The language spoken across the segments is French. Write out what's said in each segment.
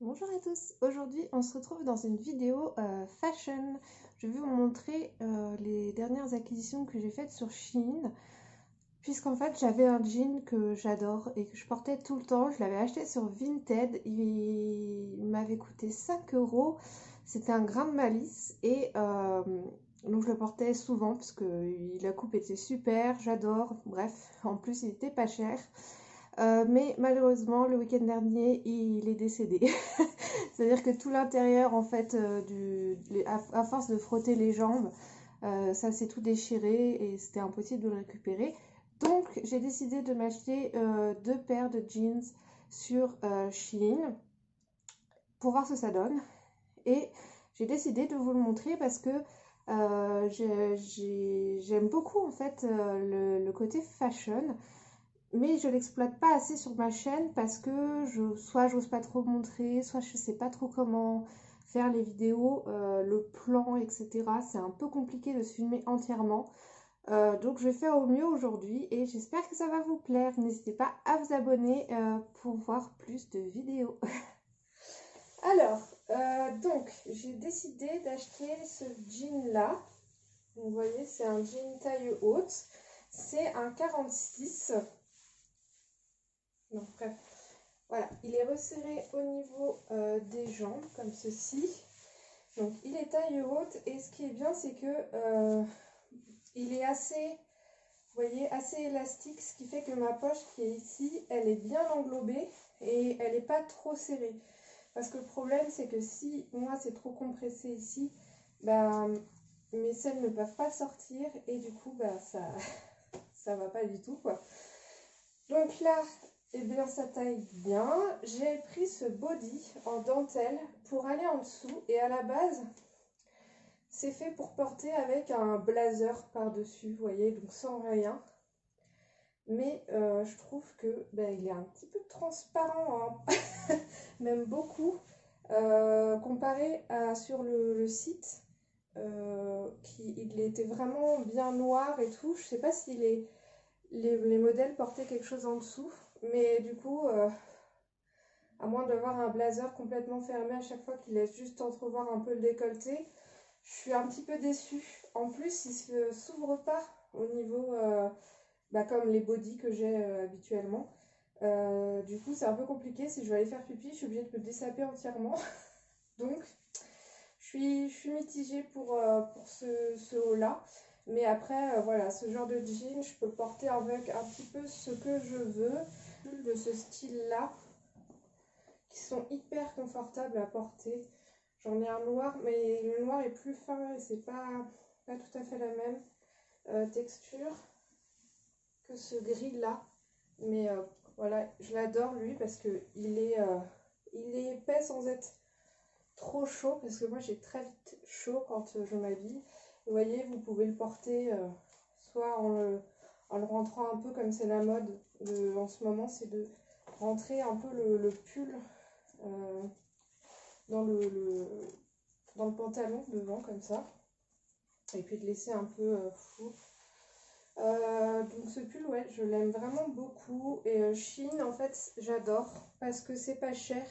Bonjour à tous, aujourd'hui on se retrouve dans une vidéo fashion. Je vais vous montrer les dernières acquisitions que j'ai faites sur Shein. Puisqu'en fait j'avais un jean que j'adore et que je portais tout le temps. Je l'avais acheté sur Vinted, il m'avait coûté 5 euros. C'était un grain de malice et donc je le portais souvent parce que la coupe était super, j'adore. Bref, en plus il était pas cher. Mais malheureusement, le week-end dernier, il est décédé. C'est-à-dire que tout l'intérieur, en fait, à force de frotter les jambes, ça s'est tout déchiré et c'était impossible de le récupérer. Donc, j'ai décidé de m'acheter deux paires de jeans sur Shein pour voir ce que ça donne. Et j'ai décidé de vous le montrer parce que j'aime beaucoup, en fait, le côté fashion. Mais je l'exploite pas assez sur ma chaîne parce que soit j'ose pas trop montrer, soit je sais pas trop comment faire les vidéos, le plan, etc. C'est un peu compliqué de se filmer entièrement. Donc je vais faire au mieux aujourd'hui et j'espère que ça va vous plaire. N'hésitez pas à vous abonner pour voir plus de vidéos. Alors, donc j'ai décidé d'acheter ce jean là. Vous voyez, c'est un jean taille haute. C'est un 46. Donc, bref, voilà, il est resserré au niveau des jambes, comme ceci. Donc, il est taille haute et ce qui est bien, c'est que il est assez, vous voyez, assez élastique, ce qui fait que ma poche qui est ici, elle est bien englobée et elle n'est pas trop serrée. Parce que le problème, c'est que si moi c'est trop compressé ici, bah, mes selles ne peuvent pas sortir et du coup, bah, ça va pas du tout, quoi. Donc là, eh bien, ça taille bien. J'ai pris ce body en dentelle pour aller en dessous. Et à la base, c'est fait pour porter avec un blazer par-dessus, vous voyez, donc sans rien. Mais je trouve que il est un petit peu transparent, hein. Même beaucoup, comparé à sur le site. Il était vraiment bien noir et tout. Je sais pas si les modèles portaient quelque chose en dessous. Mais du coup, à moins d'avoir un blazer complètement fermé à chaque fois qu'il laisse juste entrevoir un peu le décolleté, je suis un petit peu déçue. En plus, il ne s'ouvre pas au niveau, comme les bodys que j'ai habituellement. Du coup, c'est un peu compliqué. Si je vais aller faire pipi, je suis obligée de me dessaper entièrement. Donc, je suis mitigée pour ce haut-là. Mais après, voilà, ce genre de jean, je peux porter avec un petit peu ce que je veux, de ce style-là, qui sont hyper confortables à porter. J'en ai un noir, mais le noir est plus fin et c'est pas tout à fait la même texture que ce gris-là. Mais voilà, je l'adore lui parce que il est épais sans être trop chaud, parce que moi j'ai très vite chaud quand je m'habille. Vous voyez, vous pouvez le porter soit en le rentrant un peu comme c'est la mode en ce moment, c'est de rentrer un peu le pull dans dans le pantalon devant comme ça, et puis de laisser un peu flou. Donc ce pull, ouais, je l'aime vraiment beaucoup. Et Shein, en fait, j'adore parce que c'est pas cher.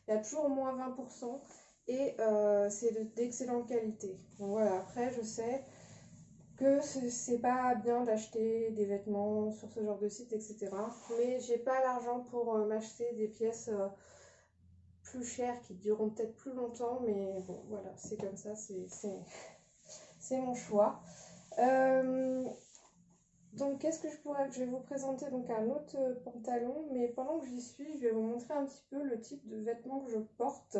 Il y a toujours au moins 20% et c'est d'excellente qualité. Donc voilà, après, je sais que c'est pas bien d'acheter des vêtements sur ce genre de site, etc. Mais j'ai pas l'argent pour m'acheter des pièces plus chères qui dureront peut-être plus longtemps. Mais bon, voilà, c'est comme ça, c'est mon choix. Donc, qu'est-ce que je vais vous présenter donc un autre pantalon, mais pendant que j'y suis, je vais vous montrer un petit peu le type de vêtements que je porte.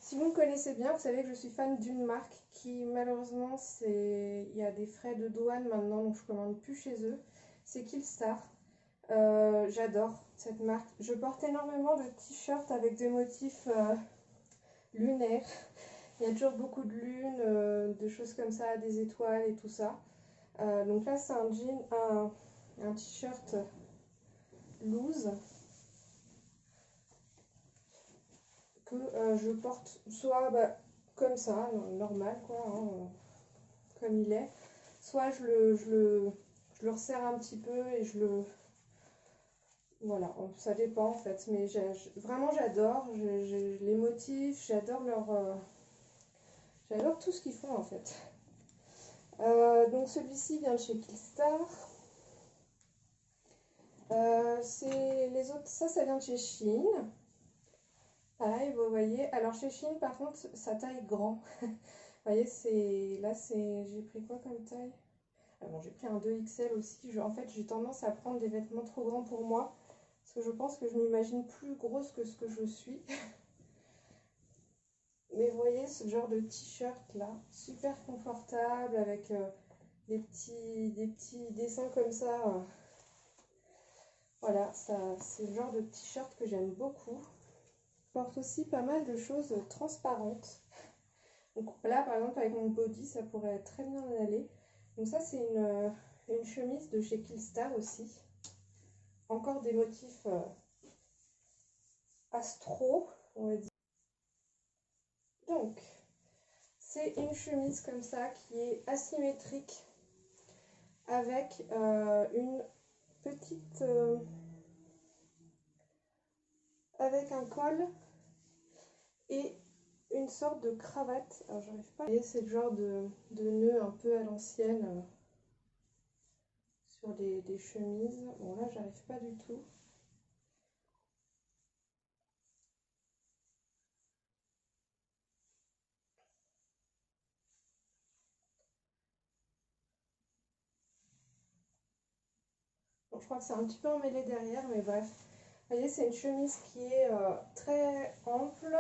Si vous me connaissez bien, vous savez que je suis fan d'une marque qui, malheureusement, il y a des frais de douane maintenant, donc je commande plus chez eux. C'est Killstar. J'adore cette marque. Je porte énormément de t-shirts avec des motifs lunaires. Il y a toujours beaucoup de lune, de choses comme ça, des étoiles et tout ça. Donc là, c'est un jean, un t-shirt loose que je porte soit comme ça, normal quoi, hein, comme il est, soit je le resserre un petit peu et Voilà, ça dépend en fait, mais vraiment j'adore les motifs, j'adore tout ce qu'ils font en fait. Donc celui-ci vient de chez Killstar. Les autres, ça vient de chez Shein. Pareil, vous voyez. Alors chez Shein, par contre, ça taille grand. Vous voyez, j'ai pris quoi comme taille? Ah bon, j'ai pris un 2XL aussi. En fait, j'ai tendance à prendre des vêtements trop grands pour moi. Parce que je pense que je m'imagine plus grosse que ce que je suis. Mais vous voyez ce genre de t-shirt là, super confortable avec des petits dessins comme ça. Voilà, c'est le genre de t-shirt que j'aime beaucoup. Je porte aussi pas mal de choses transparentes. Donc là, par exemple, avec mon body, ça pourrait très bien aller. Donc ça, c'est une chemise de chez Killstar aussi. Encore des motifs astro, on va dire. Donc, c'est une chemise comme ça qui est asymétrique avec une petite... avec un col et une sorte de cravate. Alors, j'arrive pas à voyez, c'est le genre de nœud un peu à l'ancienne sur des chemises. Bon, là, j'arrive pas du tout. Bon, je crois que c'est un petit peu emmêlé derrière, mais bref. Vous voyez, c'est une chemise qui est très ample.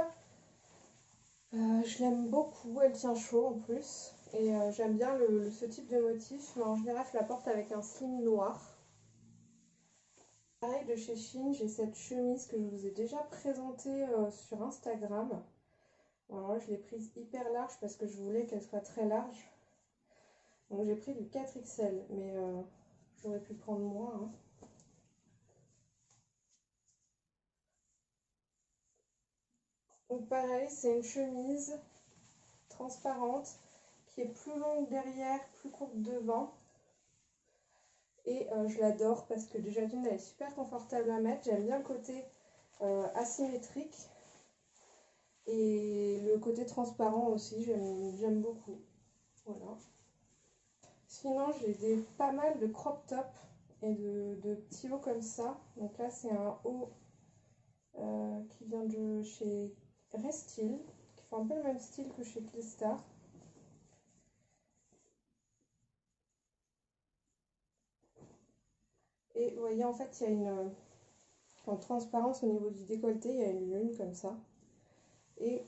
Je l'aime beaucoup, elle tient chaud en plus. Et j'aime bien ce type de motif, mais en général, je la porte avec un slim noir. Pareil de chez Shein, j'ai cette chemise que je vous ai déjà présentée sur Instagram. Alors là, je l'ai prise hyper large parce que je voulais qu'elle soit très large. Donc j'ai pris du 4XL, mais j'aurais pu prendre moins. Hein. Donc pareil, c'est une chemise transparente qui est plus longue derrière, plus courte devant. Et je l'adore parce que déjà d'une, elle est super confortable à mettre. J'aime bien le côté asymétrique. Et le côté transparent aussi, j'aime beaucoup. Voilà. Sinon, j'ai pas mal de crop top et de petits hauts comme ça. Donc là, c'est un haut qui vient de chez Restil, qui fait un peu le même style que chez Killstar. Et vous voyez, en fait, il y a en transparence au niveau du décolleté, il y a une lune comme ça. Et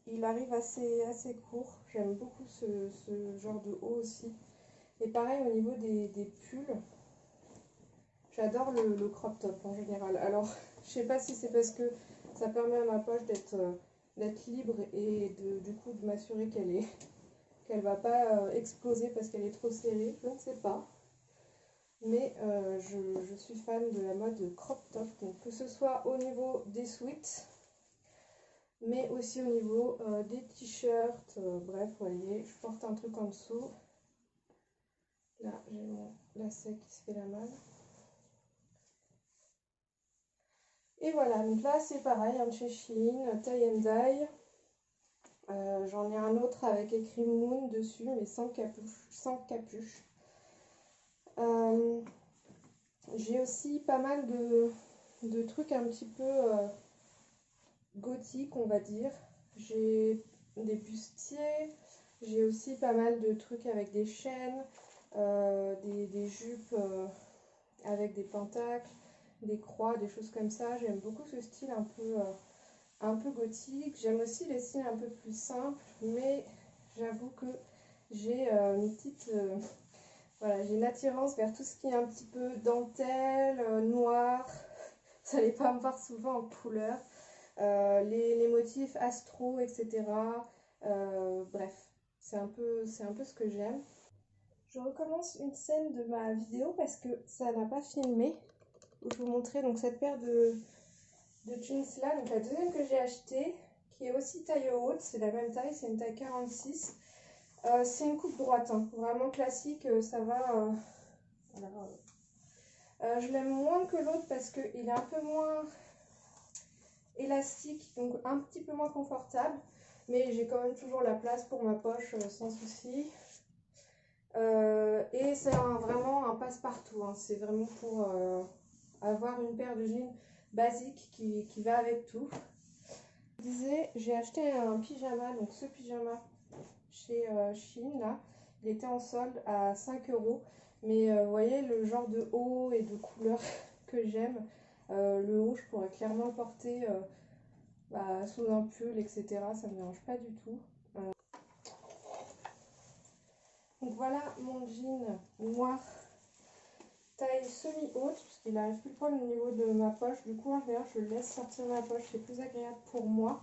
il arrive assez court. J'aime beaucoup ce genre de haut aussi. Et pareil au niveau des pulls. J'adore le crop top en général. Alors, je sais pas si c'est parce que ça permet à ma poche d'être libre et du coup de m'assurer qu'elle va pas exploser parce qu'elle est trop serrée. Je ne sais pas. Mais je suis fan de la mode crop top. Donc, que ce soit au niveau des sweats, mais aussi au niveau des t-shirts. Bref, vous voyez, je porte un truc en dessous. Là, j'ai mon lacet qui se fait la malle. Et voilà, donc là c'est pareil, un de chez Shein, tie and dye. J'en ai un autre avec écrit Moon dessus, mais sans capuche. J'ai aussi pas mal de trucs un petit peu gothiques, on va dire. J'ai des bustiers, j'ai aussi pas mal de trucs avec des chaînes, des jupes avec des pentacles, des croix, des choses comme ça. J'aime beaucoup ce style un peu gothique. J'aime aussi les styles un peu plus simples, mais j'avoue que j'ai une petite... voilà, j'ai une attirance vers tout ce qui est un petit peu dentelle, noir. Vous n'allez pas me voir souvent en couleur. Les motifs astro, etc. Bref, c'est un peu ce que j'aime. Je recommence une scène de ma vidéo parce que ça n'a pas filmé. Où je vous montrer donc cette paire de jeans là, donc la deuxième que j'ai achetée, qui est aussi taille haute, c'est la même taille, c'est une taille 46. C'est une coupe droite, hein, vraiment classique, ça va. Voilà, Je l'aime moins que l'autre parce qu'il est un peu moins élastique, donc un petit peu moins confortable. Mais j'ai quand même toujours la place pour ma poche sans souci. Et c'est vraiment un passe-partout, hein. C'est vraiment pour avoir une paire de jeans basique qui va avec tout. Je disais, j'ai acheté un pyjama, donc ce pyjama chez Shein là, il était en solde à 5 €. Mais vous voyez le genre de haut et de couleur que j'aime. Le haut, je pourrais clairement le porter sous un pull, etc. Ça me dérange pas du tout. Donc voilà mon jean noir taille semi-haute, puisqu'il n'arrive plus poil au niveau de ma poche. Du coup, en général, je laisse sortir ma poche, c'est plus agréable pour moi.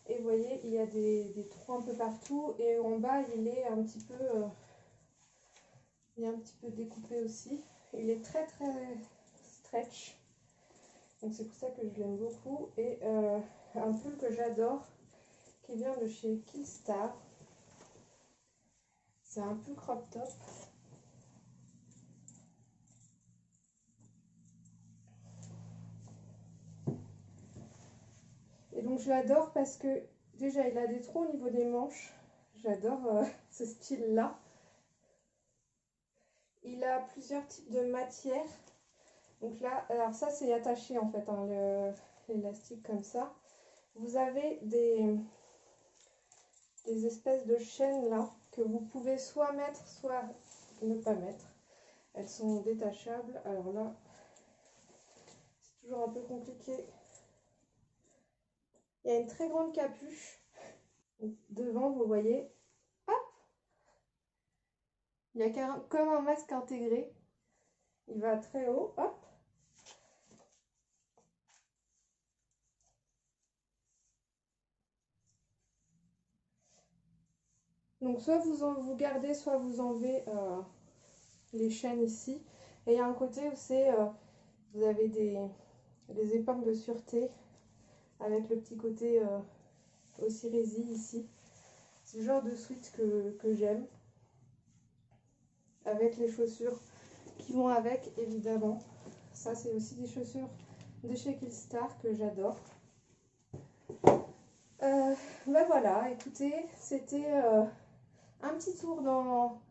Et vous voyez, il y a des trous un peu partout. Et en bas, il est un petit peu, découpé aussi. Il est très stretch. Donc c'est pour ça que je l'aime beaucoup. Et un pull que j'adore, qui vient de chez Killstar. C'est un pull crop top. Et donc je l'adore parce que déjà il a des trous au niveau des manches. J'adore ce style-là. Il a plusieurs types de matières. Donc là, alors ça c'est attaché en fait, hein, l'élastique comme ça. Vous avez des espèces de chaînes là que vous pouvez soit mettre, soit ne pas mettre. Elles sont détachables. Alors là, c'est toujours un peu compliqué. Il y a une très grande capuche. Donc, devant, vous voyez, hop, il y a comme un masque intégré. Il va très haut, hop. Donc soit vous gardez, soit vous enlevez les chaînes ici. Et il y a un côté où vous avez des épingles de sûreté avec le petit côté aussi résille ici. C'est le genre de sweat que j'aime. Avec les chaussures qui vont avec, évidemment. Ça, c'est aussi des chaussures de chez Killstar que j'adore. Ben voilà, écoutez, c'était un petit tour dans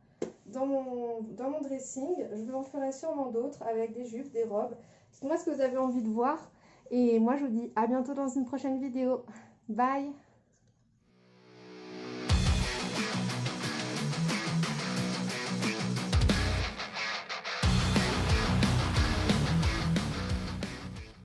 mon dressing. Je vous en ferai sûrement d'autres avec des jupes, des robes. Dites-moi ce que vous avez envie de voir. Et moi, je vous dis à bientôt dans une prochaine vidéo. Bye!